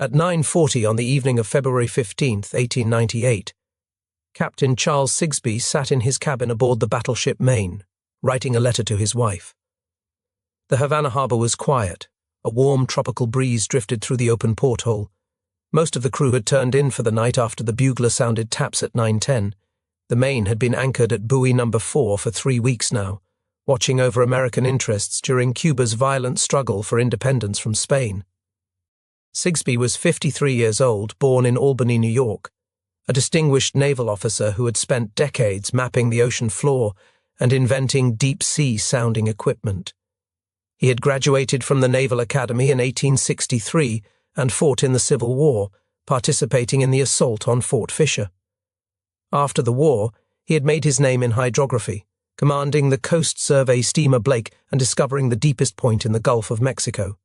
At 9:40 on the evening of February 15, 1898, Captain Charles Sigsbee sat in his cabin aboard the Battleship Maine, writing a letter to his wife. The Havana Harbor was quiet. A warm tropical breeze drifted through the open porthole. Most of the crew had turned in for the night after the bugler sounded taps at 9:10. The Maine had been anchored at buoy number 4 for 3 weeks now, watching over American interests during Cuba's violent struggle for independence from Spain. Sigsbee was 53 years old, born in Albany, New York, a distinguished naval officer who had spent decades mapping the ocean floor and inventing deep-sea sounding equipment. He had graduated from the Naval Academy in 1863 and fought in the Civil War, participating in the assault on Fort Fisher. After the war, he had made his name in hydrography, commanding the Coast Survey steamer Blake and discovering the deepest point in the Gulf of Mexico,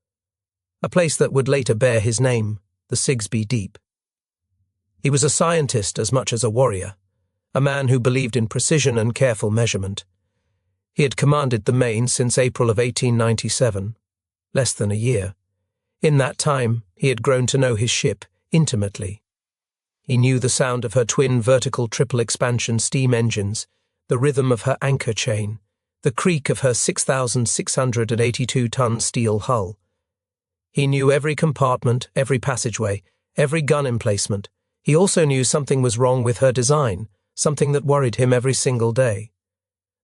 a place that would later bear his name, the Sigsbee Deep. He was a scientist as much as a warrior, a man who believed in precision and careful measurement. He had commanded the Maine since April of 1897, less than a year. In that time, he had grown to know his ship intimately. He knew the sound of her twin vertical triple expansion steam engines, the rhythm of her anchor chain, the creak of her 6,682-ton steel hull. He knew every compartment, every passageway, every gun emplacement. He also knew something was wrong with her design, something that worried him every single day.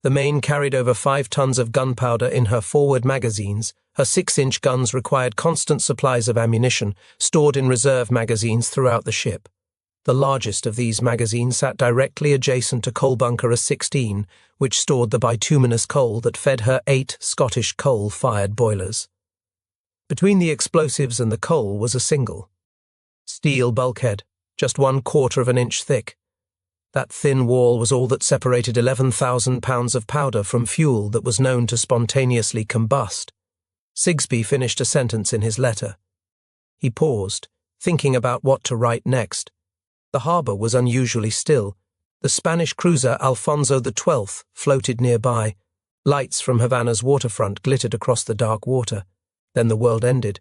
The Maine carried over 5 tons of gunpowder in her forward magazines. Her 6-inch guns required constant supplies of ammunition, stored in reserve magazines throughout the ship. The largest of these magazines sat directly adjacent to coal bunker A-16, which stored the bituminous coal that fed her 8 Scottish coal-fired boilers. Between the explosives and the coal was a single steel bulkhead, just 1/4 of an inch thick. That thin wall was all that separated 11,000 pounds of powder from fuel that was known to spontaneously combust. Sigsbee finished a sentence in his letter. He paused, thinking about what to write next. The harbor was unusually still. The Spanish cruiser Alfonso XII floated nearby. Lights from Havana's waterfront glittered across the dark water. Then the world ended.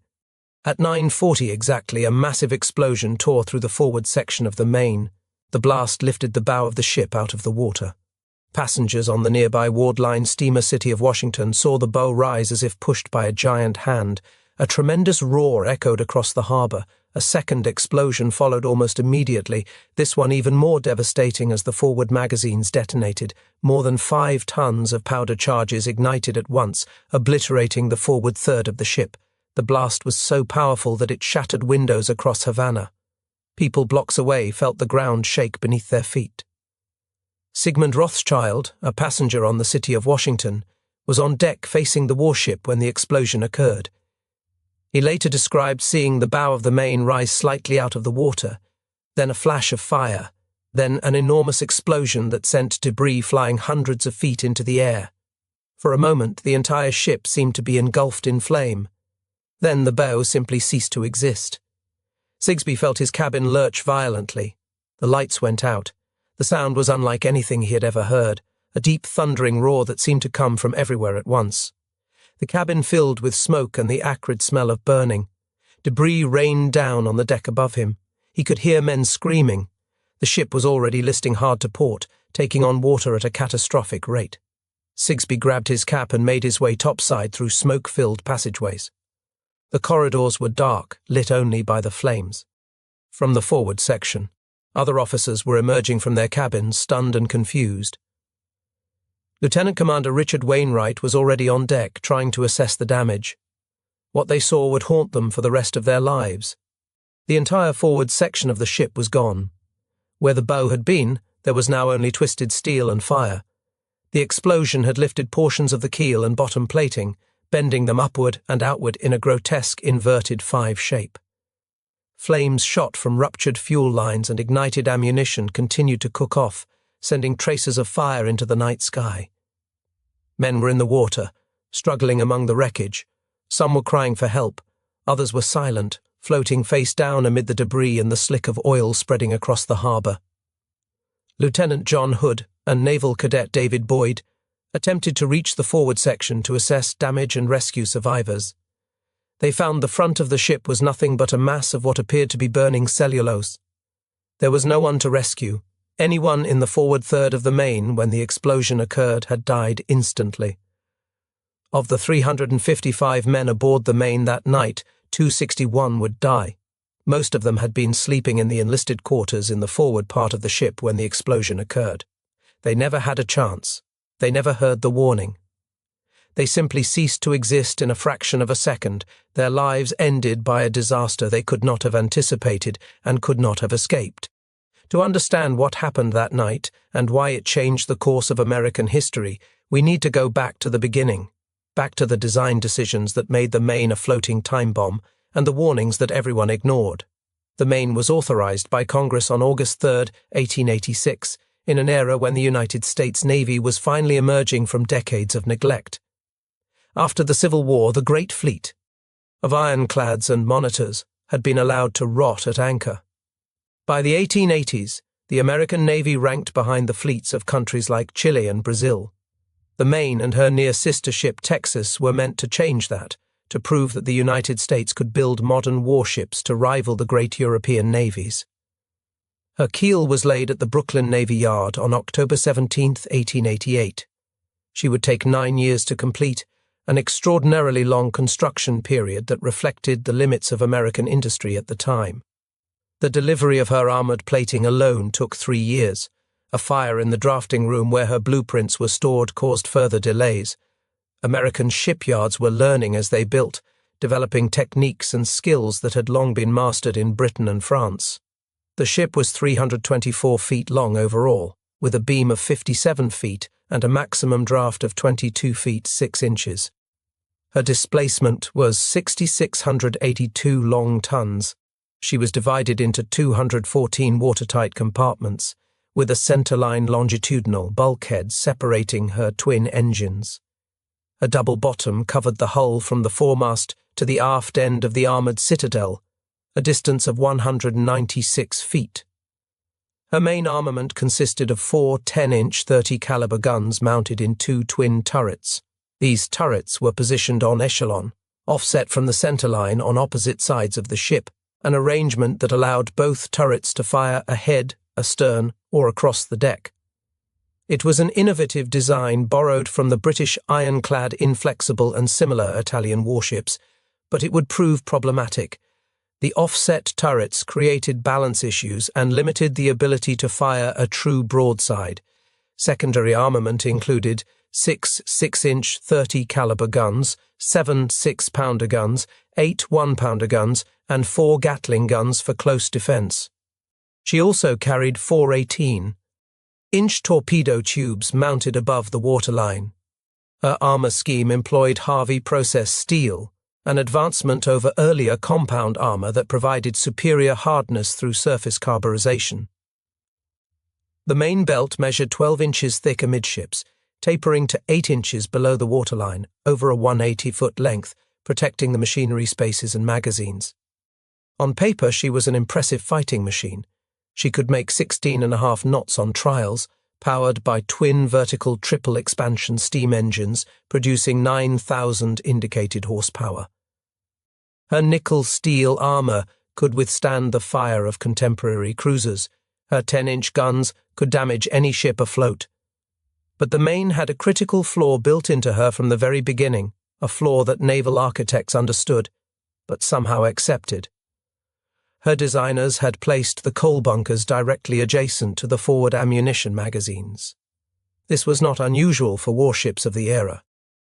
At 9:40 exactly, a massive explosion tore through the forward section of the Maine. The blast lifted the bow of the ship out of the water. Passengers on the nearby Ward-Line steamer City of Washington saw the bow rise as if pushed by a giant hand. A tremendous roar echoed across the harbor. A second explosion followed almost immediately, this one even more devastating as the forward magazines detonated. More than 5 tons of powder charges ignited at once, obliterating the forward third of the ship. The blast was so powerful that it shattered windows across Havana. People blocks away felt the ground shake beneath their feet. Sigmund Rothschild, a passenger on the City of Washington, was on deck facing the warship when the explosion occurred. He later described seeing the bow of the Maine rise slightly out of the water, then a flash of fire, then an enormous explosion that sent debris flying hundreds of feet into the air. For a moment, the entire ship seemed to be engulfed in flame. Then the bow simply ceased to exist. Sigsbee felt his cabin lurch violently. The lights went out. The sound was unlike anything he had ever heard, a deep thundering roar that seemed to come from everywhere at once. The cabin filled with smoke and the acrid smell of burning. Debris rained down on the deck above him. He could hear men screaming. The ship was already listing hard to port, taking on water at a catastrophic rate. Sigsbee grabbed his cap and made his way topside through smoke-filled passageways. The corridors were dark, lit only by the flames. From the forward section, other officers were emerging from their cabins, stunned and confused. Lieutenant Commander Richard Wainwright was already on deck, trying to assess the damage. What they saw would haunt them for the rest of their lives. The entire forward section of the ship was gone. Where the bow had been, there was now only twisted steel and fire. The explosion had lifted portions of the keel and bottom plating, bending them upward and outward in a grotesque inverted 5 shape. Flames shot from ruptured fuel lines and ignited ammunition continued to cook off, sending traces of fire into the night sky. Men were in the water, struggling among the wreckage. Some were crying for help, others were silent, floating face down amid the debris and the slick of oil spreading across the harbor. Lieutenant John Hood and Naval Cadet David Boyd attempted to reach the forward section to assess damage and rescue survivors. They found the front of the ship was nothing but a mass of what appeared to be burning cellulose. There was no one to rescue. Anyone in the forward third of the Maine when the explosion occurred had died instantly. Of the 355 men aboard the Maine that night, 261 would die. Most of them had been sleeping in the enlisted quarters in the forward part of the ship when the explosion occurred. They never had a chance. They never heard the warning. They simply ceased to exist in a fraction of a second, their lives ended by a disaster they could not have anticipated and could not have escaped. To understand what happened that night and why it changed the course of American history, we need to go back to the beginning, back to the design decisions that made the Maine a floating time bomb and the warnings that everyone ignored. The Maine was authorized by Congress on August 3, 1886, in an era when the United States Navy was finally emerging from decades of neglect. After the Civil War, the Great Fleet of ironclads and monitors had been allowed to rot at anchor. By the 1880s, the American Navy ranked behind the fleets of countries like Chile and Brazil. The Maine and her near sister ship Texas were meant to change that, to prove that the United States could build modern warships to rival the great European navies. Her keel was laid at the Brooklyn Navy Yard on October 17, 1888. She would take 9 years to complete, an extraordinarily long construction period that reflected the limits of American industry at the time. The delivery of her armored plating alone took 3 years. A fire in the drafting room where her blueprints were stored caused further delays. American shipyards were learning as they built, developing techniques and skills that had long been mastered in Britain and France. The ship was 324 feet long overall, with a beam of 57 feet and a maximum draft of 22 feet 6 inches. Her displacement was 6,682 long tons. She was divided into 214 watertight compartments, with a centerline longitudinal bulkhead separating her twin engines. A double bottom covered the hull from the foremast to the aft end of the armoured citadel, a distance of 196 feet. Her main armament consisted of 4 10-inch 30-caliber guns mounted in 2 twin turrets. These turrets were positioned en echelon, offset from the centerline on opposite sides of the ship, an arrangement that allowed both turrets to fire ahead, astern, or across the deck. It was an innovative design borrowed from the British ironclad inflexible and similar Italian warships, but it would prove problematic. The offset turrets created balance issues and limited the ability to fire a true broadside. Secondary armament included 6 6-inch 30-caliber guns, 7 6-pounder guns, 8 1-pounder guns, and 4 Gatling guns for close defense. She also carried 4 18-inch torpedo tubes mounted above the waterline. Her armor scheme employed Harvey-process steel, an advancement over earlier compound armor that provided superior hardness through surface carburization. The main belt measured 12 inches thick amidships, tapering to 8 inches below the waterline, over a 180-foot length, protecting the machinery spaces and magazines. On paper, she was an impressive fighting machine. She could make 16.5 knots on trials, powered by twin vertical triple expansion steam engines producing 9,000 indicated horsepower. Her nickel-steel armor could withstand the fire of contemporary cruisers. Her 10-inch guns could damage any ship afloat. But the Maine had a critical flaw built into her from the very beginning, a flaw that naval architects understood, but somehow accepted. Her designers had placed the coal bunkers directly adjacent to the forward ammunition magazines. This was not unusual for warships of the era.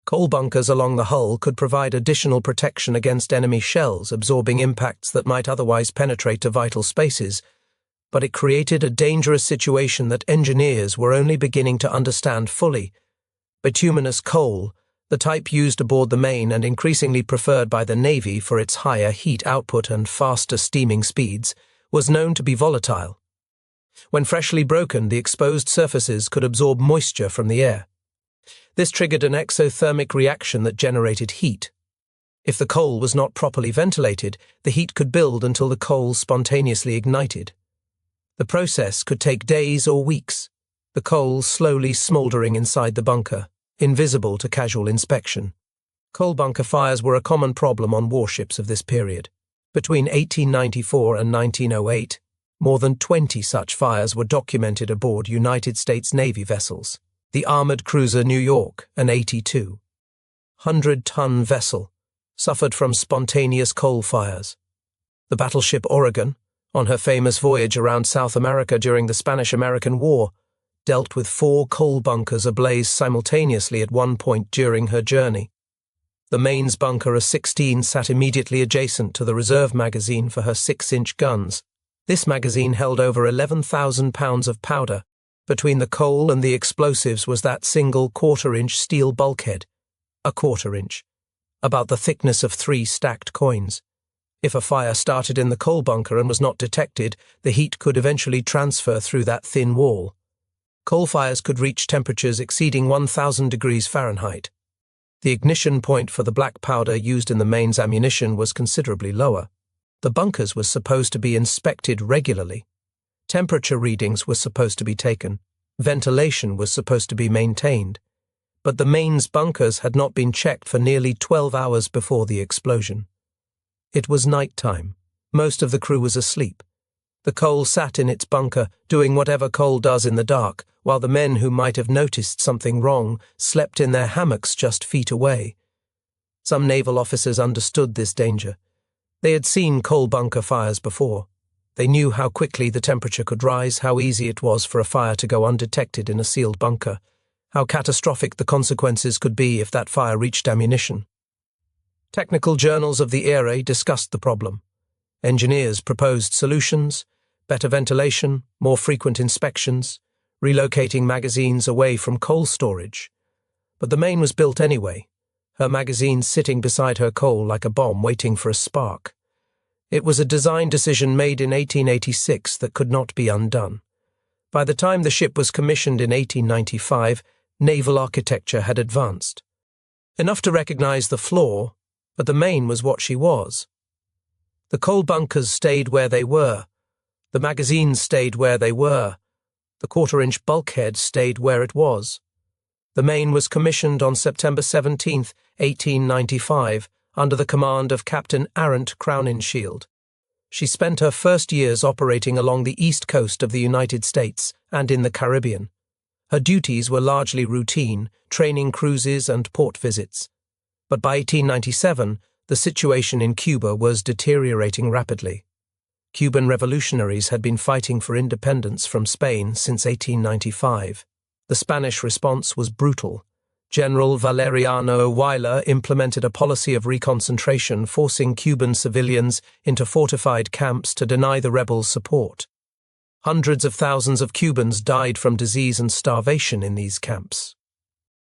Coal bunkers along the hull could provide additional protection against enemy shells absorbing impacts that might otherwise penetrate to vital spaces, but it created a dangerous situation that engineers were only beginning to understand fully. Bituminous coal, the type used aboard the Maine and increasingly preferred by the Navy for its higher heat output and faster steaming speeds, was known to be volatile. When freshly broken, the exposed surfaces could absorb moisture from the air. This triggered an exothermic reaction that generated heat. If the coal was not properly ventilated, the heat could build until the coal spontaneously ignited. The process could take days or weeks, the coal slowly smouldering inside the bunker, invisible to casual inspection. Coal bunker fires were a common problem on warships of this period. Between 1894 and 1908, more than 20 such fires were documented aboard United States Navy vessels. The armored cruiser New York, an 82-100-ton vessel, suffered from spontaneous coal fires. The battleship Oregon, on her famous voyage around South America during the Spanish-American War, dealt with 4 coal bunkers ablaze simultaneously at one point during her journey. The Maine's bunker A-16 sat immediately adjacent to the reserve magazine for her 6-inch guns. This magazine held over 11,000 pounds of powder. Between the coal and the explosives was that single quarter-inch steel bulkhead, a quarter-inch, about the thickness of 3 stacked coins. If a fire started in the coal bunker and was not detected, the heat could eventually transfer through that thin wall. Coal fires could reach temperatures exceeding 1,000 degrees Fahrenheit. The ignition point for the black powder used in the Maine's ammunition was considerably lower. The bunkers were supposed to be inspected regularly. Temperature readings were supposed to be taken. Ventilation was supposed to be maintained. But the Maine's bunkers had not been checked for nearly 12 hours before the explosion. It was night time. Most of the crew was asleep. The coal sat in its bunker, doing whatever coal does in the dark, while the men who might have noticed something wrong slept in their hammocks just feet away. Some naval officers understood this danger. They had seen coal bunker fires before. They knew how quickly the temperature could rise, how easy it was for a fire to go undetected in a sealed bunker, how catastrophic the consequences could be if that fire reached ammunition. Technical journals of the era discussed the problem. Engineers proposed solutions: better ventilation, more frequent inspections, relocating magazines away from coal storage. But the Maine was built anyway, her magazines sitting beside her coal like a bomb waiting for a spark. It was a design decision made in 1886 that could not be undone. By the time the ship was commissioned in 1895, naval architecture had advanced. Enough to recognize the flaw, but the Maine was what she was. The coal bunkers stayed where they were. The magazines stayed where they were. The quarter-inch bulkhead stayed where it was. The Maine was commissioned on September 17, 1895, under the command of Captain Arent Crowninshield. She spent her first years operating along the east coast of the United States and in the Caribbean. Her duties were largely routine, training cruises and port visits. But by 1897, the situation in Cuba was deteriorating rapidly. Cuban revolutionaries had been fighting for independence from Spain since 1895. The Spanish response was brutal. General Valeriano Weyler implemented a policy of reconcentration, forcing Cuban civilians into fortified camps to deny the rebels support. Hundreds of thousands of Cubans died from disease and starvation in these camps.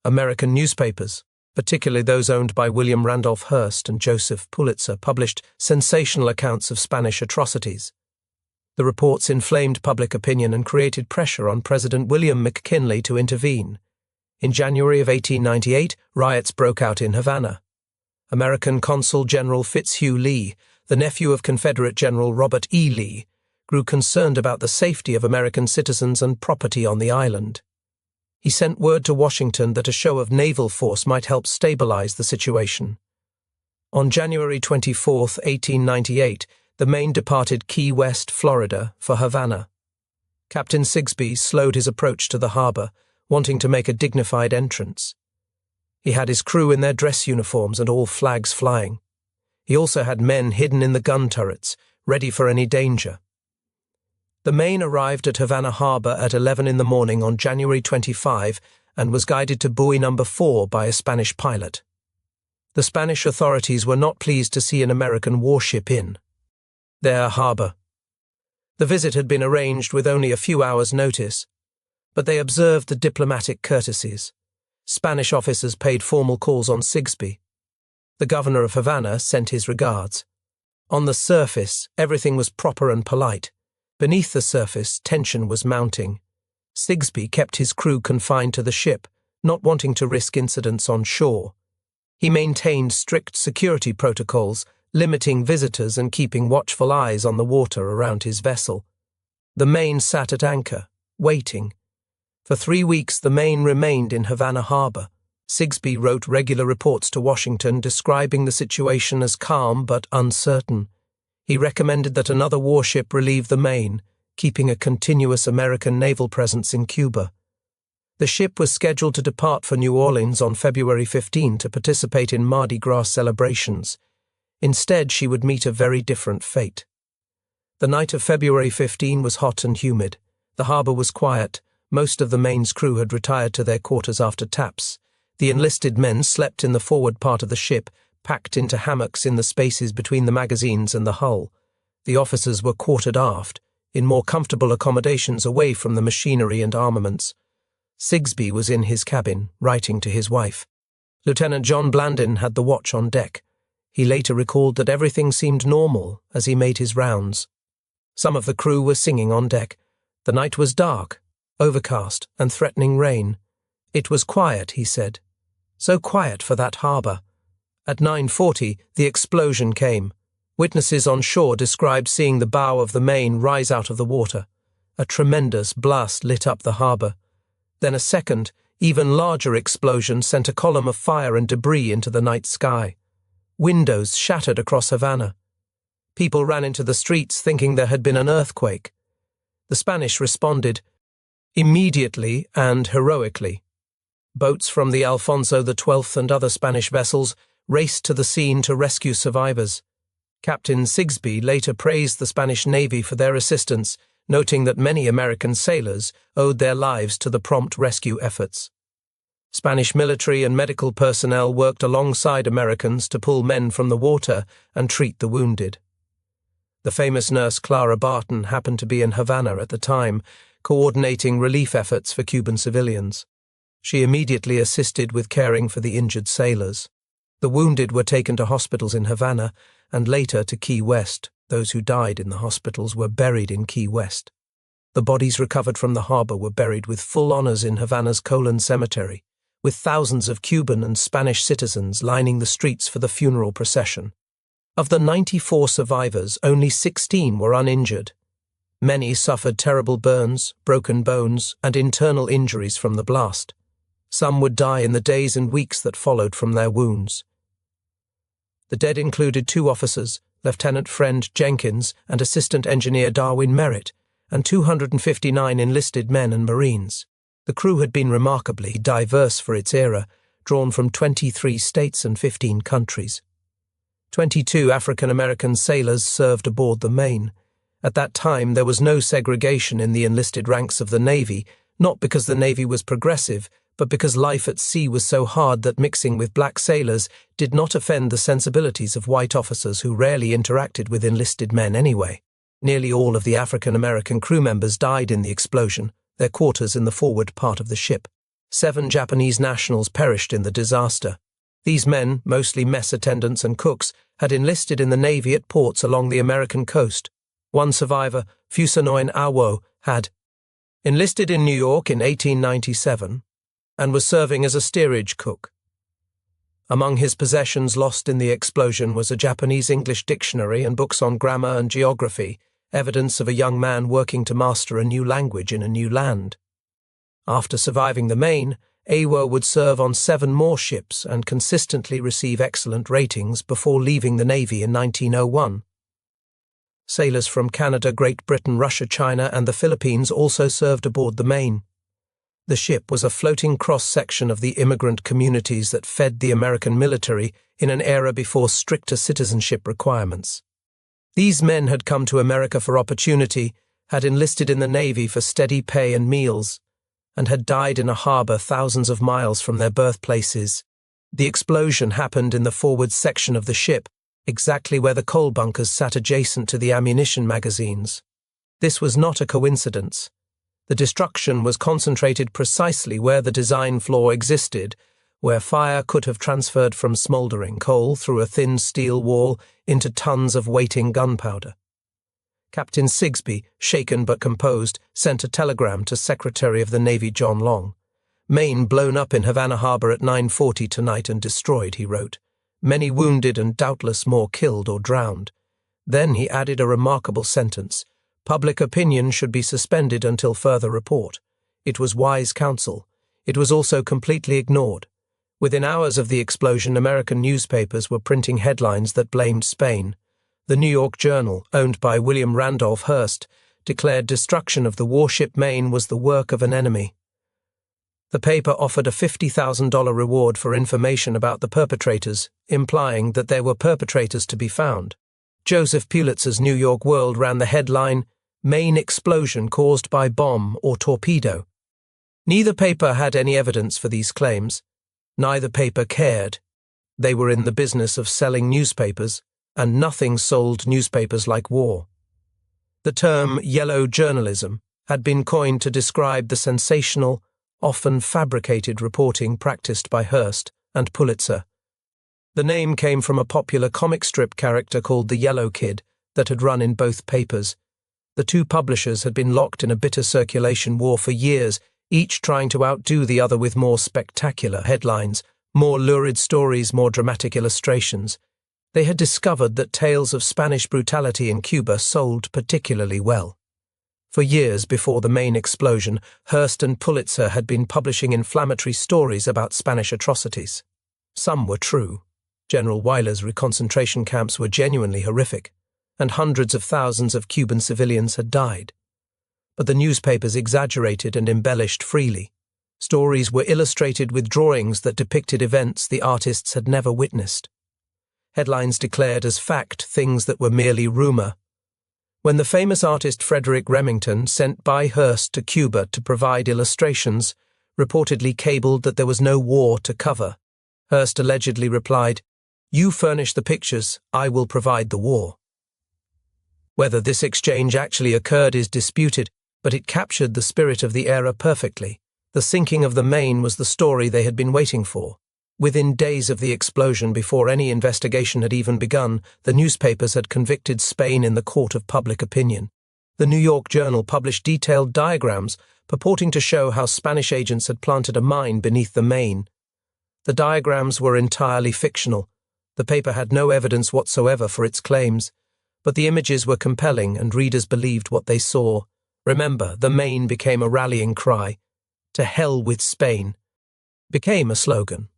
American newspapers, particularly those owned by William Randolph Hearst and Joseph Pulitzer, published sensational accounts of Spanish atrocities. The reports inflamed public opinion and created pressure on President William McKinley to intervene. In January of 1898, riots broke out in Havana. American Consul General Fitzhugh Lee, the nephew of Confederate General Robert E. Lee, grew concerned about the safety of American citizens and property on the island. He sent word to Washington that a show of naval force might help stabilize the situation. On January 24, 1898, the Maine departed Key West, Florida, for Havana. Captain Sigsbee slowed his approach to the harbor, wanting to make a dignified entrance. He had his crew in their dress uniforms and all flags flying. He also had men hidden in the gun turrets, ready for any danger. The Maine arrived at Havana Harbor at 11 in the morning on January 25 and was guided to buoy number 4 by a Spanish pilot. The Spanish authorities were not pleased to see an American warship in their harbor. The visit had been arranged with only a few hours' notice, but they observed the diplomatic courtesies. Spanish officers paid formal calls on Sigsbee. The governor of Havana sent his regards. On the surface, everything was proper and polite. Beneath the surface, tension was mounting. Sigsbee kept his crew confined to the ship, not wanting to risk incidents on shore. He maintained strict security protocols, limiting visitors and keeping watchful eyes on the water around his vessel. The Maine sat at anchor, waiting. For 3 weeks the Maine remained in Havana Harbor, Sigsbee wrote regular reports to Washington describing the situation as calm but uncertain. He recommended that another warship relieve the Maine, keeping a continuous American naval presence in Cuba. The ship was scheduled to depart for New Orleans on February 15 to participate in Mardi Gras celebrations. Instead, she would meet a very different fate. The night of February 15 was hot and humid. The harbor was quiet. Most of the Maine's crew had retired to their quarters after taps. The enlisted men slept in the forward part of the ship, packed into hammocks in the spaces between the magazines and the hull. The officers were quartered aft, in more comfortable accommodations away from the machinery and armaments. Sigsbee was in his cabin, writing to his wife. Lieutenant John Blandin had the watch on deck. He later recalled that everything seemed normal as he made his rounds. Some of the crew were singing on deck. The night was dark, overcast, and threatening rain. It was quiet, he said. So quiet for that harbor. At 9:40, the explosion came. Witnesses on shore described seeing the bow of the Maine rise out of the water. A tremendous blast lit up the harbor. Then a second, even larger explosion sent a column of fire and debris into the night sky. Windows shattered across Havana. People ran into the streets thinking there had been an earthquake. The Spanish responded immediately and heroically. Boats from the Alfonso XII and other Spanish vessels raced to the scene to rescue survivors. Captain Sigsbee later praised the Spanish Navy for their assistance, noting that many American sailors owed their lives to the prompt rescue efforts. Spanish military and medical personnel worked alongside Americans to pull men from the water and treat the wounded. The famous nurse Clara Barton happened to be in Havana at the time, coordinating relief efforts for Cuban civilians. She immediately assisted with caring for the injured sailors. The wounded were taken to hospitals in Havana and later to Key West. Those who died in the hospitals were buried in Key West. The bodies recovered from the harbor were buried with full honors in Havana's Colon Cemetery, with thousands of Cuban and Spanish citizens lining the streets for the funeral procession. Of the 94 survivors, only 16 were uninjured. Many suffered terrible burns, broken bones, and internal injuries from the blast. Some would die in the days and weeks that followed from their wounds. The dead included 2 officers, Lieutenant Friend Jenkins and Assistant Engineer Darwin Merritt, and 259 enlisted men and Marines. The crew had been remarkably diverse for its era, drawn from 23 states and 15 countries. 22 African-American sailors served aboard the Maine. At that time, there was no segregation in the enlisted ranks of the Navy, not because the Navy was progressive, but because life at sea was so hard that mixing with black sailors did not offend the sensibilities of white officers who rarely interacted with enlisted men anyway. Nearly all of the African-American crew members died in the explosion, their quarters in the forward part of the ship. 7 Japanese nationals perished in the disaster. These men, mostly mess attendants and cooks, had enlisted in the Navy at ports along the American coast. One survivor, Fusanoin Awo, had enlisted in New York in 1897 and was serving as a steerage cook. Among his possessions lost in the explosion was a Japanese English dictionary and books on grammar and geography, evidence of a young man working to master a new language in a new land. After surviving the Maine, Awo would serve on 7 more ships and consistently receive excellent ratings before leaving the Navy in 1901. Sailors from Canada, Great Britain, Russia, China, and the Philippines also served aboard the Maine. The ship was a floating cross-section of the immigrant communities that fed the American military in an era before stricter citizenship requirements. These men had come to America for opportunity, had enlisted in the Navy for steady pay and meals, and had died in a harbor thousands of miles from their birthplaces. The explosion happened in the forward section of the ship, exactly where the coal bunkers sat adjacent to the ammunition magazines. This was not a coincidence. The destruction was concentrated precisely where the design flaw existed, where fire could have transferred from smoldering coal through a thin steel wall into tons of waiting gunpowder. Captain Sigsbee, shaken but composed, sent a telegram to Secretary of the Navy John Long. "Maine blown up in Havana Harbor at 9:40 tonight and destroyed," he wrote. "Many wounded and doubtless more killed or drowned." Then he added a remarkable sentence. "Public opinion should be suspended until further report." It was wise counsel. It was also completely ignored. Within hours of the explosion, American newspapers were printing headlines that blamed Spain. The New York Journal, owned by William Randolph Hearst, declared destruction of the warship Maine was the work of an enemy. The paper offered a $50,000 reward for information about the perpetrators, implying that there were perpetrators to be found. Joseph Pulitzer's New York World ran the headline, "Maine explosion caused by bomb or torpedo." Neither paper had any evidence for these claims. Neither paper cared. They were in the business of selling newspapers, and nothing sold newspapers like war. The term yellow journalism had been coined to describe the sensational, often fabricated reporting practiced by Hearst and Pulitzer. The name came from a popular comic strip character called the Yellow Kid that had run in both papers. The two publishers had been locked in a bitter circulation war for years, each trying to outdo the other with more spectacular headlines, more lurid stories, more dramatic illustrations. They had discovered that tales of Spanish brutality in Cuba sold particularly well. For years before the Maine explosion, Hearst and Pulitzer had been publishing inflammatory stories about Spanish atrocities. Some were true. General Weyler's reconcentration camps were genuinely horrific, and hundreds of thousands of Cuban civilians had died. But the newspapers exaggerated and embellished freely. Stories were illustrated with drawings that depicted events the artists had never witnessed. Headlines declared as fact things that were merely rumor. When the famous artist Frederick Remington, sent by Hearst to Cuba to provide illustrations, reportedly cabled that there was no war to cover, Hearst allegedly replied, "You furnish the pictures, I will provide the war." Whether this exchange actually occurred is disputed, but it captured the spirit of the era perfectly. The sinking of the Maine was the story they had been waiting for. Within days of the explosion, before any investigation had even begun, the newspapers had convicted Spain in the court of public opinion. The New York Journal published detailed diagrams purporting to show how Spanish agents had planted a mine beneath the Maine. The diagrams were entirely fictional. The paper had no evidence whatsoever for its claims, but the images were compelling and readers believed what they saw. Remember, the Maine became a rallying cry. "To hell with Spain" became a slogan.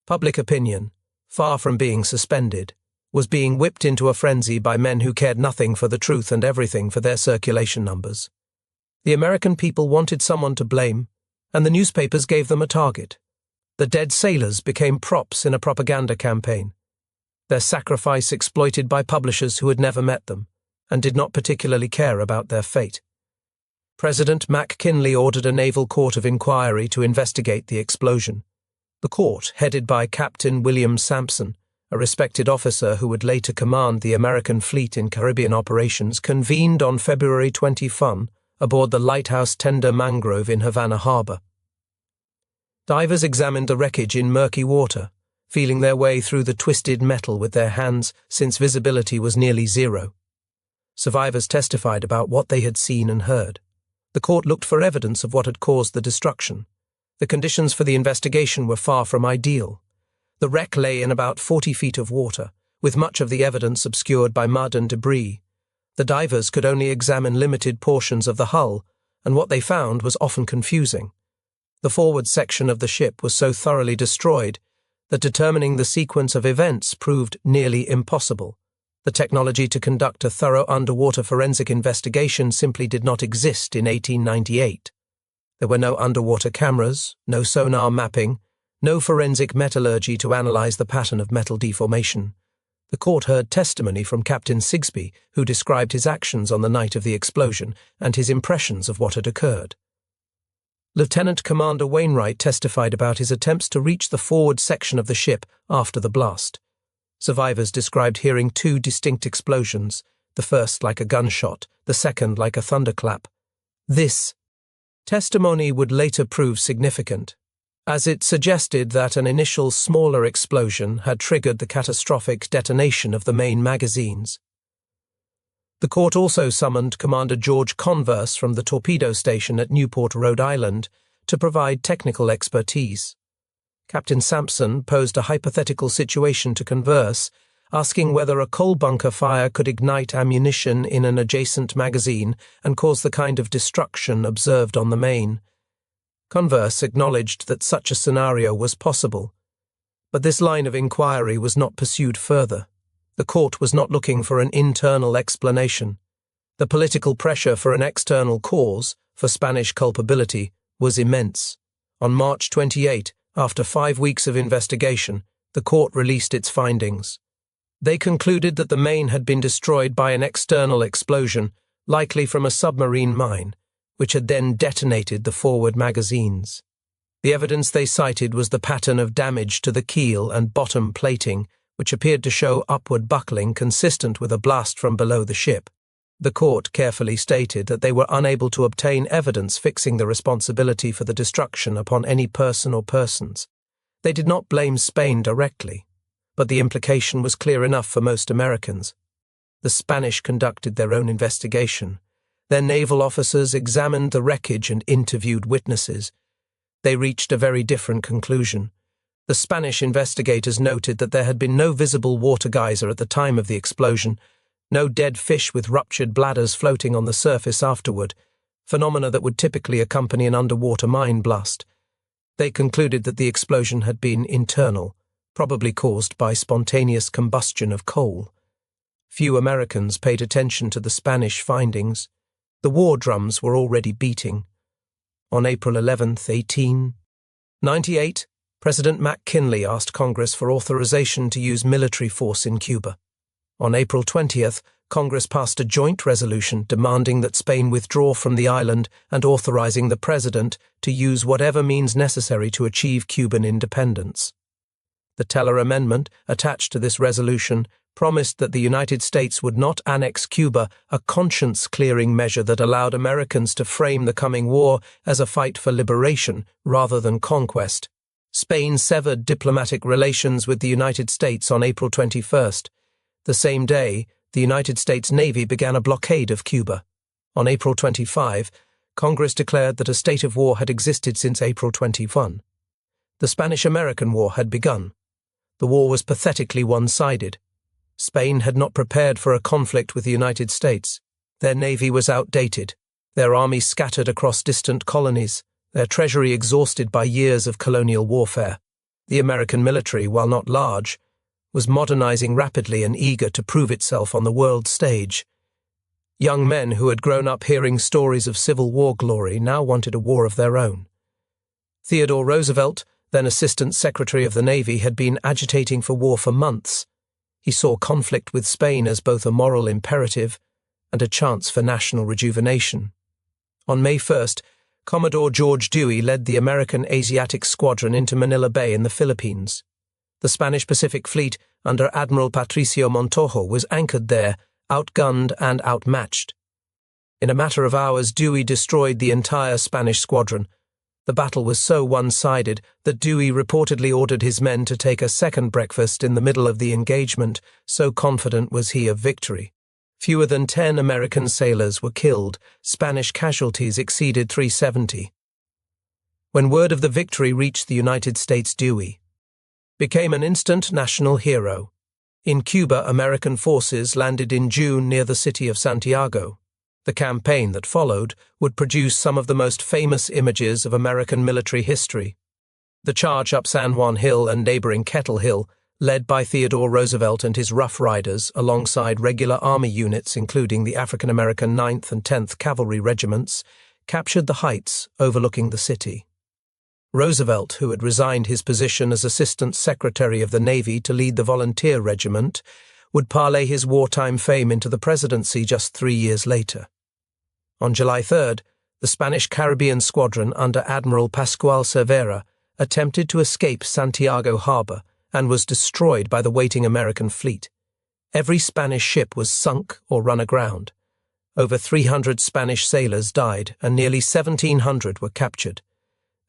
Public opinion, far from being suspended, was being whipped into a frenzy by men who cared nothing for the truth and everything for their circulation numbers. The American people wanted someone to blame, and the newspapers gave them a target. The dead sailors became props in a propaganda campaign, their sacrifice exploited by publishers who had never met them and did not particularly care about their fate. President McKinley ordered a naval court of inquiry to investigate the explosion. The court, headed by Captain William Sampson, a respected officer who would later command the American fleet in Caribbean operations, convened on February 20 aboard the lighthouse tender Mangrove in Havana Harbor. Divers examined the wreckage in murky water, feeling their way through the twisted metal with their hands since visibility was nearly zero. Survivors testified about what they had seen and heard. The court looked for evidence of what had caused the destruction. The conditions for the investigation were far from ideal. The wreck lay in about 40 feet of water, with much of the evidence obscured by mud and debris. The divers could only examine limited portions of the hull, and what they found was often confusing. The forward section of the ship was so thoroughly destroyed that determining the sequence of events proved nearly impossible. The technology to conduct a thorough underwater forensic investigation simply did not exist in 1898. There were no underwater cameras, no sonar mapping, no forensic metallurgy to analyze the pattern of metal deformation. The court heard testimony from Captain Sigsbee, who described his actions on the night of the explosion and his impressions of what had occurred. Lieutenant Commander Wainwright testified about his attempts to reach the forward section of the ship after the blast. Survivors described hearing two distinct explosions, the first like a gunshot, the second like a thunderclap. This testimony would later prove significant, as it suggested that an initial smaller explosion had triggered the catastrophic detonation of the main magazines. The court also summoned Commander George Converse from the torpedo station at Newport, Rhode Island, to provide technical expertise. Captain Sampson posed a hypothetical situation to Converse, asking whether a coal bunker fire could ignite ammunition in an adjacent magazine and cause the kind of destruction observed on the Maine. Converse acknowledged that such a scenario was possible, But this line of inquiry was not pursued further. The court was not looking for an internal explanation. The political pressure for an external cause, for Spanish culpability, was immense. On March 28, after 5 weeks of investigation, the court released its findings. They concluded that the Maine had been destroyed by an external explosion, likely from a submarine mine, which had then detonated the forward magazines. The evidence they cited was the pattern of damage to the keel and bottom plating, which appeared to show upward buckling consistent with a blast from below the ship. The court carefully stated that they were unable to obtain evidence fixing the responsibility for the destruction upon any person or persons. They did not blame Spain directly, but the implication was clear enough for most Americans. The Spanish conducted their own investigation. Their naval officers examined the wreckage and interviewed witnesses. They reached a very different conclusion. The Spanish investigators noted that there had been no visible water geyser at the time of the explosion, no dead fish with ruptured bladders floating on the surface afterward, phenomena that would typically accompany an underwater mine blast. They concluded that the explosion had been internal, probably caused by spontaneous combustion of coal. Few Americans paid attention to the Spanish findings. The war drums were already beating. On April 11, 1898, President McKinley asked Congress for authorization to use military force in Cuba. On April 20th, Congress passed a joint resolution demanding that Spain withdraw from the island and authorizing the President to use whatever means necessary to achieve Cuban independence. The Teller Amendment, attached to this resolution, promised that the United States would not annex Cuba, a conscience-clearing measure that allowed Americans to frame the coming war as a fight for liberation rather than conquest. Spain severed diplomatic relations with the United States on April 21st. The same day, the United States Navy began a blockade of Cuba. On April 25, Congress declared that a state of war had existed since April 21. The Spanish-American War had begun. The war was pathetically one-sided. Spain had not prepared for a conflict with the United States. Their navy was outdated, their army scattered across distant colonies, their treasury exhausted by years of colonial warfare. The American military, while not large, was modernizing rapidly and eager to prove itself on the world stage. Young men who had grown up hearing stories of Civil War glory now wanted a war of their own. Theodore Roosevelt, then Assistant Secretary of the Navy, had been agitating for war for months. He saw conflict with Spain as both a moral imperative and a chance for national rejuvenation. On May 1st, Commodore George Dewey led the American Asiatic Squadron into Manila Bay in the Philippines. The Spanish Pacific Fleet, under Admiral Patricio Montojo, was anchored there, outgunned and outmatched. In a matter of hours, Dewey destroyed the entire Spanish squadron. The battle was so one-sided that Dewey reportedly ordered his men to take a second breakfast in the middle of the engagement, so confident was he of victory. Fewer than 10 American sailors were killed. Spanish casualties exceeded 370. When word of the victory reached the United States, Dewey became an instant national hero. In Cuba, American forces landed in June near the city of Santiago. The campaign that followed would produce some of the most famous images of American military history. The charge up San Juan Hill and neighboring Kettle Hill, led by Theodore Roosevelt and his Rough Riders alongside regular army units including the African-American 9th and 10th Cavalry Regiments, captured the heights overlooking the city. Roosevelt, who had resigned his position as Assistant Secretary of the Navy to lead the Volunteer Regiment, would parlay his wartime fame into the presidency just 3 years later. On July 3rd, the Spanish Caribbean Squadron under Admiral Pascual Cervera attempted to escape Santiago Harbor and was destroyed by the waiting American fleet. Every Spanish ship was sunk or run aground. Over 300 Spanish sailors died and nearly 1,700 were captured.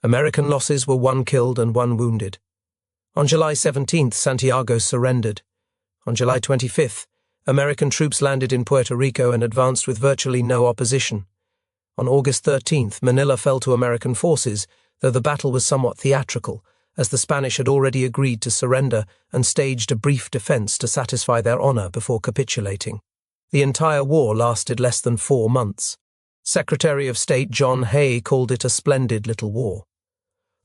American losses were 1 killed and 1 wounded. On July 17th, Santiago surrendered. On July 25th, American troops landed in Puerto Rico and advanced with virtually no opposition. On August 13th, Manila fell to American forces, though the battle was somewhat theatrical, as the Spanish had already agreed to surrender and staged a brief defense to satisfy their honor before capitulating. The entire war lasted less than 4 months. Secretary of State John Hay called it a splendid little war.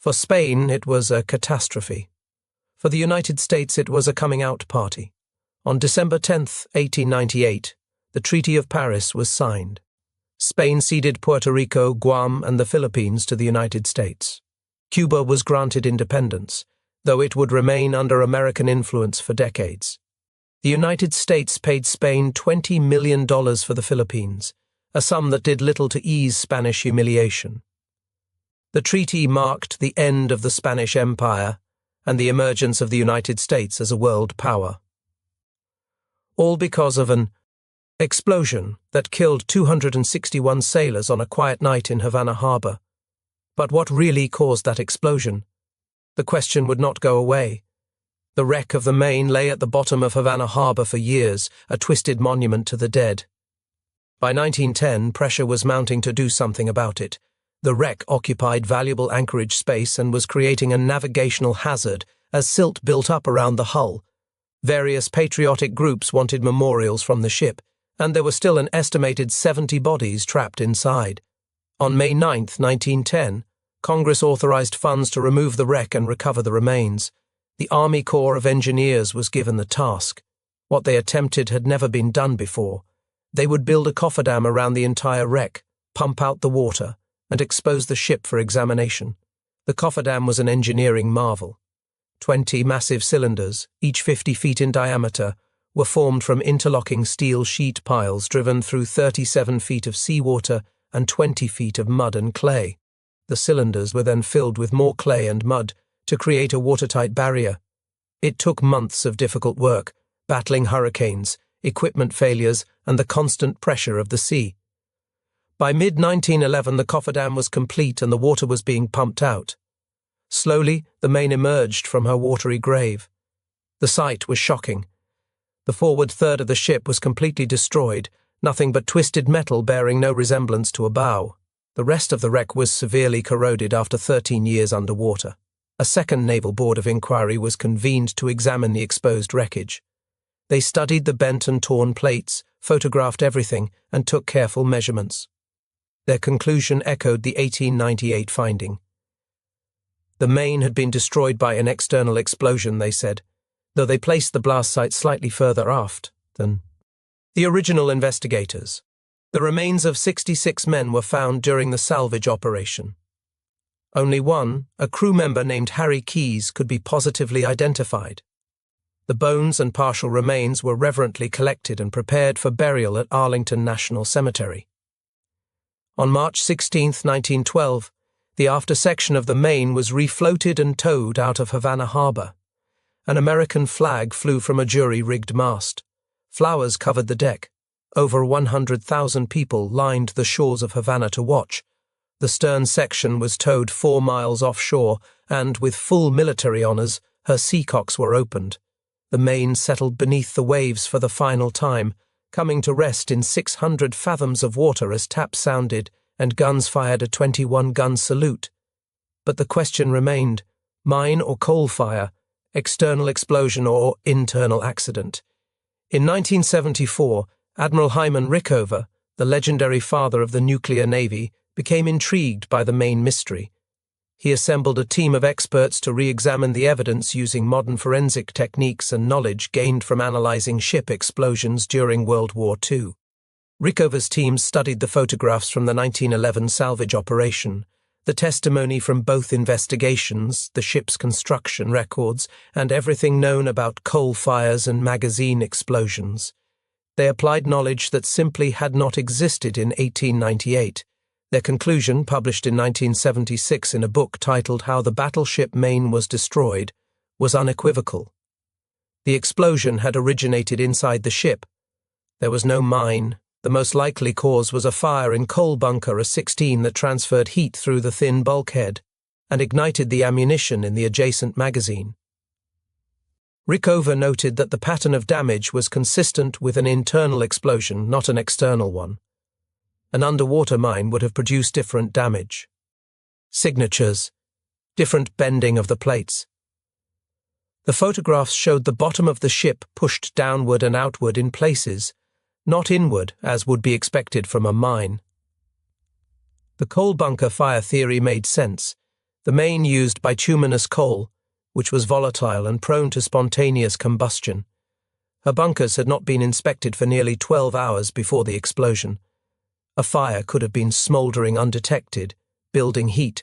For Spain, it was a catastrophe. For the United States, it was a coming-out party. On December 10, 1898, the Treaty of Paris was signed. Spain ceded Puerto Rico, Guam, and the Philippines to the United States. Cuba was granted independence, though it would remain under American influence for decades. The United States paid Spain $20 million for the Philippines, a sum that did little to ease Spanish humiliation. The treaty marked the end of the Spanish Empire and the emergence of the United States as a world power. All because of an explosion that killed 261 sailors on a quiet night in Havana Harbor. But what really caused that explosion? The question would not go away. The wreck of the Maine lay at the bottom of Havana Harbor for years, a twisted monument to the dead. By 1910, pressure was mounting to do something about it. The wreck occupied valuable anchorage space and was creating a navigational hazard as silt built up around the hull. Various patriotic groups wanted memorials from the ship, and there were still an estimated 70 bodies trapped inside. On May 9, 1910, Congress authorized funds to remove the wreck and recover the remains. The Army Corps of Engineers was given the task. What they attempted had never been done before. They would build a cofferdam around the entire wreck, pump out the water, and expose the ship for examination. The cofferdam was an engineering marvel. 20 massive cylinders, each 50 feet in diameter, were formed from interlocking steel sheet piles driven through 37 feet of seawater and 20 feet of mud and clay. The cylinders were then filled with more clay and mud to create a watertight barrier. It took months of difficult work, battling hurricanes, equipment failures, and the constant pressure of the sea. By mid-1911, the cofferdam was complete and the water was being pumped out. Slowly, the Maine emerged from her watery grave. The sight was shocking. The forward third of the ship was completely destroyed, nothing but twisted metal bearing no resemblance to a bow. The rest of the wreck was severely corroded after 13 years underwater. A second Naval Board of Inquiry was convened to examine the exposed wreckage. They studied the bent and torn plates, photographed everything, and took careful measurements. Their conclusion echoed the 1898 finding. The Maine had been destroyed by an external explosion, they said, though they placed the blast site slightly further aft than the original investigators. The remains of 66 men were found during the salvage operation. Only one, a crew member named Harry Keyes, could be positively identified. The bones and partial remains were reverently collected and prepared for burial at Arlington National Cemetery. On March 16, 1912, the after section of the Maine was refloated and towed out of Havana Harbor. An American flag flew from a jury-rigged mast. Flowers covered the deck. Over 100,000 people lined the shores of Havana to watch. The stern section was towed 4 miles offshore, and, with full military honors, her seacocks were opened. The Maine settled beneath the waves for the final time, coming to rest in 600 fathoms of water as taps sounded and guns fired a 21-gun salute. But the question remained: mine or coal fire, external explosion or internal accident? In 1974, Admiral Hyman Rickover, the legendary father of the nuclear navy, became intrigued by the Maine mystery. He assembled a team of experts to re-examine the evidence using modern forensic techniques and knowledge gained from analyzing ship explosions during World War II. Rickover's team studied the photographs from the 1911 salvage operation, the testimony from both investigations, the ship's construction records, and everything known about coal fires and magazine explosions. They applied knowledge that simply had not existed in 1898. Their conclusion, published in 1976 in a book titled How the Battleship Maine Was Destroyed, was unequivocal. The explosion had originated inside the ship. There was no mine. The most likely cause was a fire in coal bunker A-16 that transferred heat through the thin bulkhead and ignited the ammunition in the adjacent magazine. Rickover noted that the pattern of damage was consistent with an internal explosion, not an external one. An underwater mine would have produced different damage. Signatures, different bending of the plates. The photographs showed the bottom of the ship pushed downward and outward in places, not inward, as would be expected from a mine. The coal bunker fire theory made sense. The Maine used bituminous coal, which was volatile and prone to spontaneous combustion. Her bunkers had not been inspected for nearly 12 hours before the explosion. A fire could have been smouldering undetected, building heat,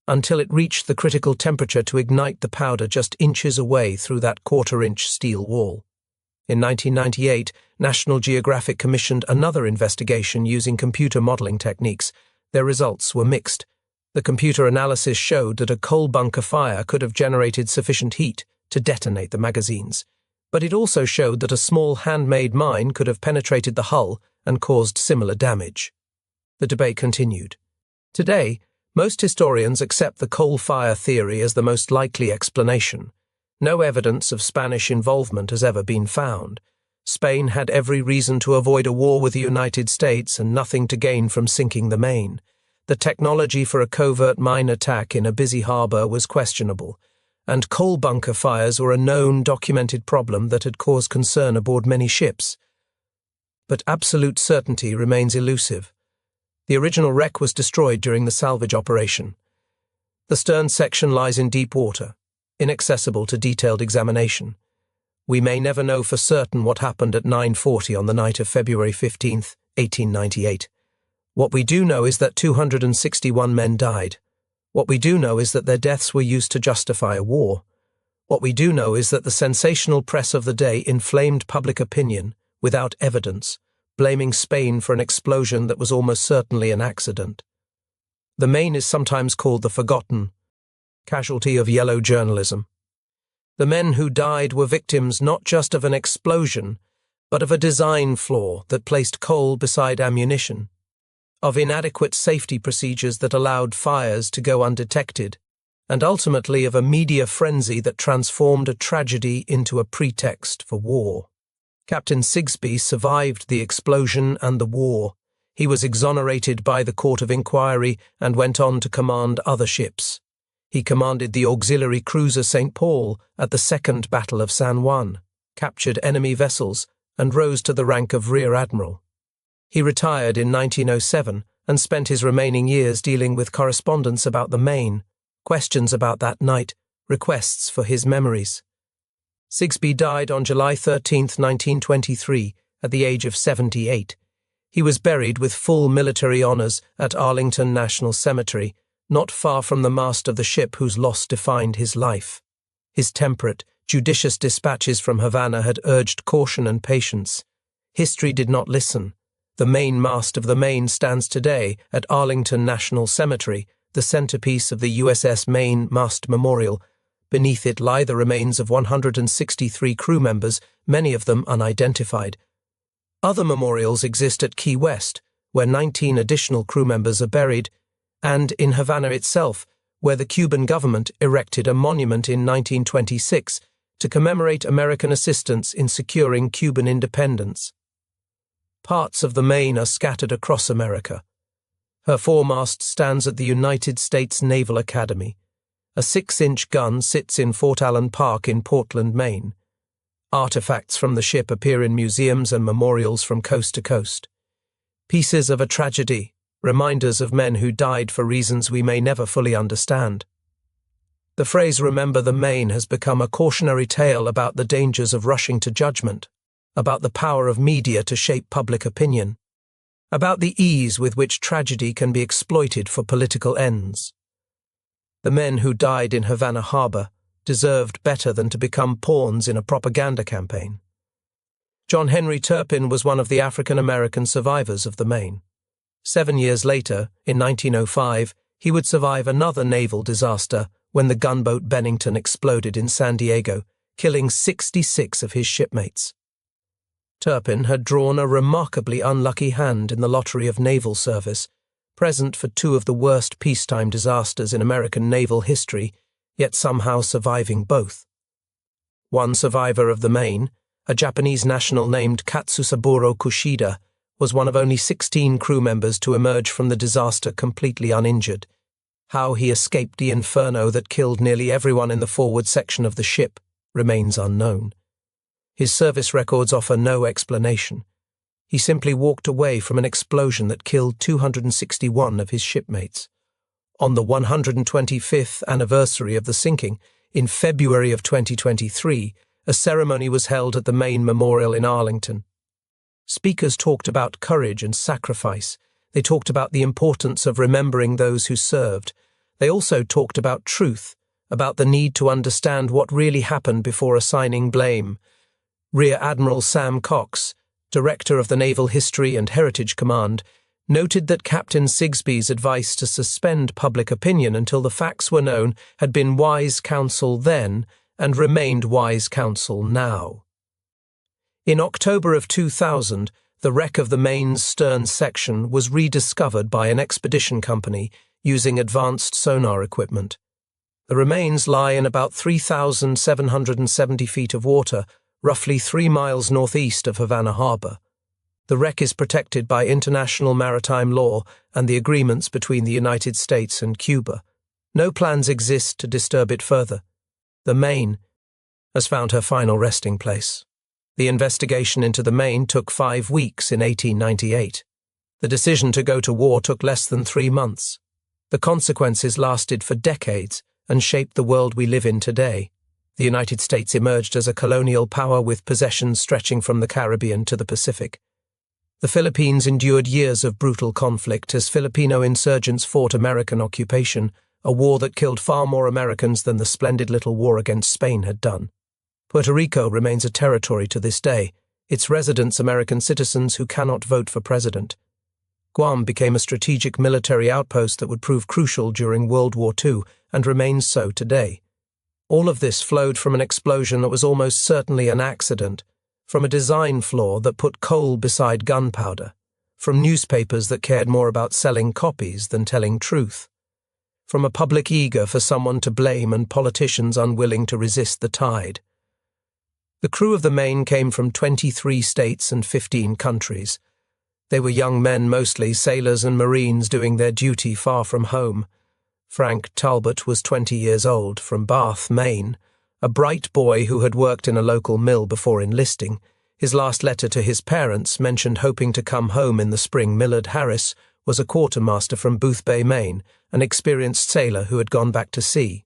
until it reached the critical temperature to ignite the powder just inches away through that quarter-inch steel wall. In 1998, National Geographic commissioned another investigation using computer modeling techniques. Their results were mixed. The computer analysis showed that a coal bunker fire could have generated sufficient heat to detonate the magazines, but it also showed that a small handmade mine could have penetrated the hull and caused similar damage. The debate continued. Today, most historians accept the coal fire theory as the most likely explanation. No evidence of Spanish involvement has ever been found. Spain had every reason to avoid a war with the United States and nothing to gain from sinking the Maine. The technology for a covert mine attack in a busy harbor was questionable, and coal bunker fires were a known, documented problem that had caused concern aboard many ships. But absolute certainty remains elusive. The original wreck was destroyed during the salvage operation. The stern section lies in deep water, inaccessible to detailed examination. We may never know for certain what happened at 9:40 on the night of February 15, 1898. What we do know is that 261 men died. What we do know is that their deaths were used to justify a war. What we do know is that the sensational press of the day inflamed public opinion, without evidence, blaming Spain for an explosion that was almost certainly an accident. The Maine is sometimes called the forgotten casualty of yellow journalism. The men who died were victims not just of an explosion, but of a design flaw that placed coal beside ammunition, of inadequate safety procedures that allowed fires to go undetected, and ultimately of a media frenzy that transformed a tragedy into a pretext for war. Captain Sigsbee survived the explosion and the war. He was exonerated by the Court of Inquiry and went on to command other ships. He commanded the auxiliary cruiser St. Paul at the Second Battle of San Juan, captured enemy vessels, and rose to the rank of Rear Admiral. He retired in 1907 and spent his remaining years dealing with correspondence about the Maine, questions about that night, requests for his memories. Sigsbee died on July 13, 1923, at the age of 78. He was buried with full military honors at Arlington National Cemetery, not far from the mast of the ship whose loss defined his life. His temperate, judicious dispatches from Havana had urged caution and patience. History did not listen. The main mast of the Maine stands today at Arlington National Cemetery, the centerpiece of the USS Maine Mast Memorial. Beneath it lie the remains of 163 crew members, many of them unidentified. Other memorials exist at Key West, where 19 additional crew members are buried, and in Havana itself, where the Cuban government erected a monument in 1926 to commemorate American assistance in securing Cuban independence. Parts of the Maine are scattered across America. Her foremast stands at the United States Naval Academy. A 6-inch gun sits in Fort Allen Park in Portland, Maine. Artifacts from the ship appear in museums and memorials from coast to coast. Pieces of a tragedy, reminders of men who died for reasons we may never fully understand. The phrase "remember the Maine" has become a cautionary tale about the dangers of rushing to judgment, about the power of media to shape public opinion, about the ease with which tragedy can be exploited for political ends. The men who died in Havana Harbor deserved better than to become pawns in a propaganda campaign. John Henry Turpin was one of the African-American survivors of the Maine. 7 years later, in 1905, he would survive another naval disaster when the gunboat Bennington exploded in San Diego, killing 66 of his shipmates. Turpin had drawn a remarkably unlucky hand in the lottery of naval service, present for 2 of the worst peacetime disasters in American naval history, yet somehow surviving both. One survivor of the Maine, a Japanese national named Katsusaburo Kushida, was one of only 16 crew members to emerge from the disaster completely uninjured. How he escaped the inferno that killed nearly everyone in the forward section of the ship remains unknown. His service records offer no explanation. He simply walked away from an explosion that killed 261 of his shipmates. On the 125th anniversary of the sinking, In February of 2023, a ceremony was held at the Maine Memorial in Arlington. Speakers talked about courage and sacrifice. They talked about the importance of remembering those who served. They also talked about truth, about the need to understand what really happened before assigning blame. Rear Admiral Sam Cox, director of the Naval History and Heritage Command, noted that Captain Sigsbee's advice to suspend public opinion until the facts were known had been wise counsel then and remained wise counsel now. In October of 2000, the wreck of the Maine's stern section was rediscovered by an expedition company using advanced sonar equipment. The remains lie in about 3,770 feet of water, roughly 3 miles northeast of Havana Harbor. The wreck is protected by international maritime law and the agreements between the United States and Cuba. No plans exist to disturb it further. The Maine has found her final resting place. The investigation into the Maine took 5 weeks in 1898. The decision to go to war took less than 3 months. The consequences lasted for decades and shaped the world we live in today. The United States emerged as a colonial power with possessions stretching from the Caribbean to the Pacific. The Philippines endured years of brutal conflict as Filipino insurgents fought American occupation, a war that killed far more Americans than the splendid little war against Spain had done. Puerto Rico remains a territory to this day, its residents American citizens who cannot vote for president. Guam became a strategic military outpost that would prove crucial during World War II and remains so today. All of this flowed from an explosion that was almost certainly an accident, from a design flaw that put coal beside gunpowder, from newspapers that cared more about selling copies than telling truth, from a public eager for someone to blame and politicians unwilling to resist the tide. The crew of the Maine came from 23 states and 15 countries. They were young men, mostly sailors and Marines doing their duty far from home. Frank Talbot was 20 years old, from Bath, Maine, a bright boy who had worked in a local mill before enlisting. His last letter to his parents mentioned hoping to come home in the spring. Millard Harris was a quartermaster from Boothbay, Maine, an experienced sailor who had gone back to sea.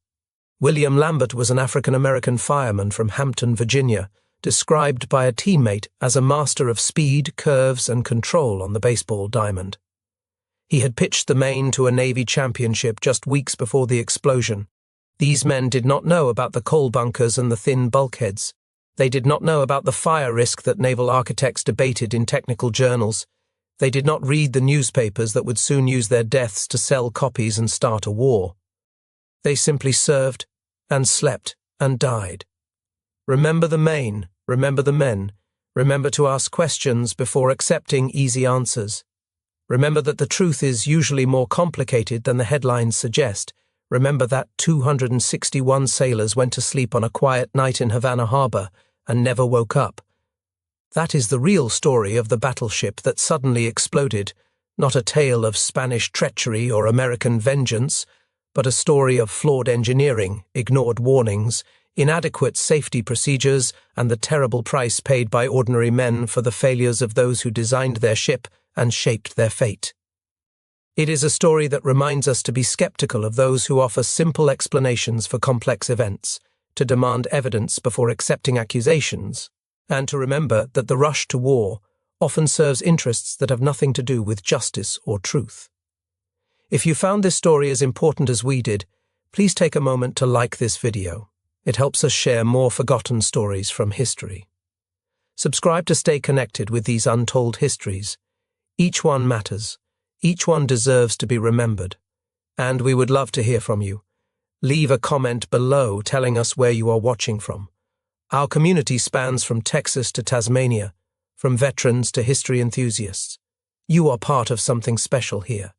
William Lambert was an African-American fireman from Hampton, Virginia, described by a teammate as a master of speed, curves, and control on the baseball diamond. He had pitched the Maine to a Navy championship just weeks before the explosion. These men did not know about the coal bunkers and the thin bulkheads. They did not know about the fire risk that naval architects debated in technical journals. They did not read the newspapers that would soon use their deaths to sell copies and start a war. They simply served and slept and died. Remember the Maine, remember the men, remember to ask questions before accepting easy answers. Remember that the truth is usually more complicated than the headlines suggest. Remember that 261 sailors went to sleep on a quiet night in Havana Harbor and never woke up. That is the real story of the battleship that suddenly exploded, not a tale of Spanish treachery or American vengeance, but a story of flawed engineering, ignored warnings, inadequate safety procedures, and the terrible price paid by ordinary men for the failures of those who designed their ship and shaped their fate. It is a story that reminds us to be skeptical of those who offer simple explanations for complex events, to demand evidence before accepting accusations, and to remember that the rush to war often serves interests that have nothing to do with justice or truth. If you found this story as important as we did, please take a moment to like this video. It helps us share more forgotten stories from history. Subscribe to stay connected with these untold histories. Each one matters. Each one deserves to be remembered. And we would love to hear from you. Leave a comment below telling us where you are watching from. Our community spans from Texas to Tasmania, from veterans to history enthusiasts. You are part of something special here.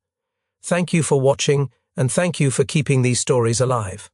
Thank you for watching, and thank you for keeping these stories alive.